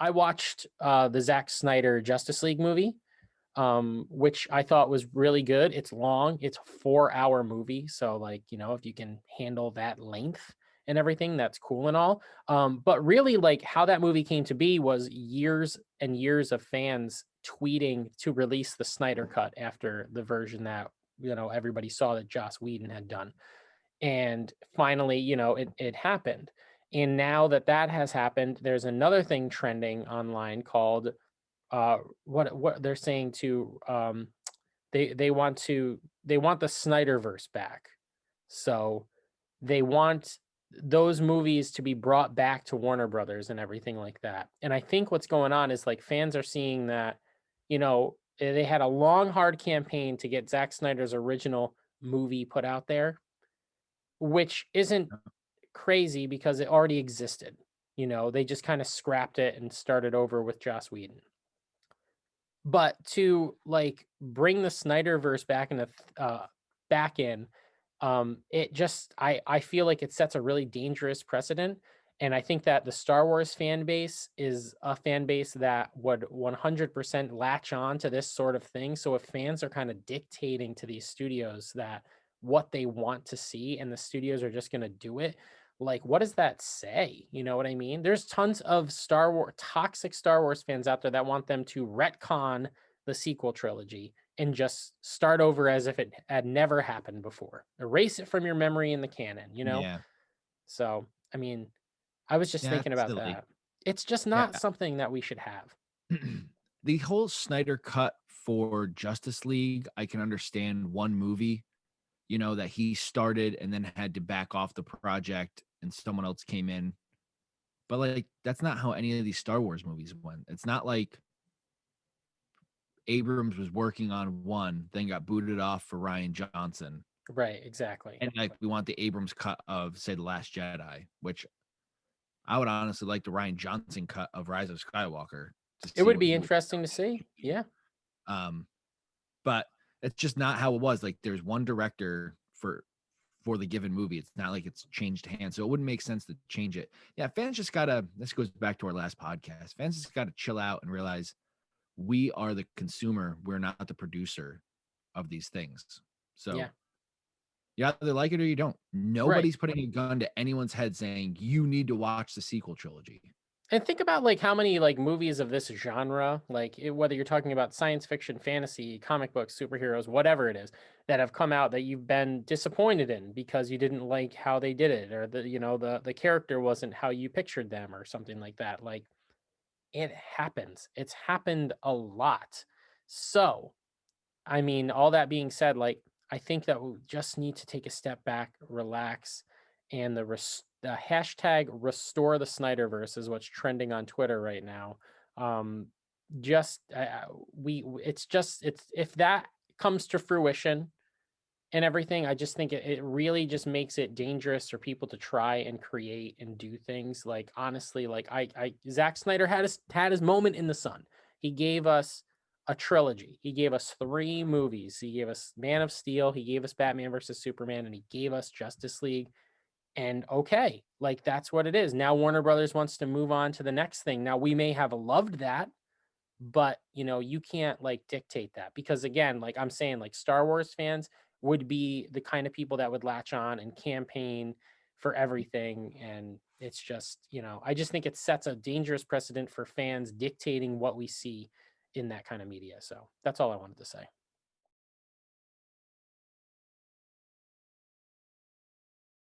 I watched the Zack Snyder Justice League movie, which I thought was really good. It's long. It's a 4-hour movie, so like, if you can handle that length and everything, that's cool and all. But really, like how that movie came to be was years and years of fans tweeting to release the Snyder Cut after the version that everybody saw that Joss Whedon had done. And finally, it happened. And now that that has happened, there's another thing trending online called what they're saying to they want the Snyderverse back. So they want those movies to be brought back to Warner Brothers and everything like that. And I think what's going on is like fans are seeing that, they had a long, hard campaign to get Zack Snyder's original movie put out there, which isn't crazy because it already existed. They just kind of scrapped it and started over with Joss Whedon. But to like bring the Snyderverse back in, it just I feel like it sets a really dangerous precedent. And I think that the Star Wars fan base is a fan base that would 100% latch on to this sort of thing. So if fans are kind of dictating to these studios that what they want to see and the studios are just going to do it, like what does that say? You know what I mean? There's tons of toxic Star Wars fans out there that want them to retcon the sequel trilogy and just start over as if it had never happened before. Erase it from your memory in the canon. Yeah. So, I mean, I was just Yeah, thinking it's about silly. that. It's just not Yeah. something that we should have. The whole Snyder cut for Justice League, I can understand one movie, that he started and then had to back off the project and someone else came in. But like that's not how any of these Star Wars movies went. It's not like Abrams was working on one, then got booted off for Ryan Johnson. Right, exactly. And like we want the Abrams cut of say The Last Jedi, which I would honestly like the Ryan Johnson cut of Rise of Skywalker to It see would what be he would interesting to see. do. Yeah. Um, but it's just not how it was. Like there's one director for the given movie. It's not like it's changed hands. So it wouldn't make sense to change it. Yeah, fans just gotta this goes back to our last podcast. Fans just gotta chill out and realize we are the consumer. We're not the producer of these things. So Yeah. you either like it or you don't. Right. Nobody's putting a gun to anyone's head saying you need to watch the sequel trilogy. And think about like how many like movies of this genre, like whether you're talking about science fiction, fantasy, comic books, superheroes, whatever it is, that have come out that you've been disappointed in because you didn't like how they did it, or the character wasn't how you pictured them, or something like that. Like it happens. It's happened a lot. So I mean, all that being said, like I think that we just need to take a step back, relax, and the hashtag restore the Snyderverse is what's trending on Twitter right now. Um, just it's just it's if that comes to fruition and everything, I just think it really just makes it dangerous for people to try and create and do things. Like honestly, like Zack Snyder had his moment in the sun. He gave us a trilogy. He gave us 3 movies. He gave us Man of Steel, he gave us Batman versus Superman, and he gave us Justice League. And okay, like that's what it is. Now Warner Brothers wants to move on to the next thing. Now we may have loved that, but you can't like dictate that, because again, like I'm saying, like Star Wars fans would be the kind of people that would latch on and campaign for everything. And it's just, I just think it sets a dangerous precedent for fans dictating what we see in that kind of media. So that's all I wanted to say.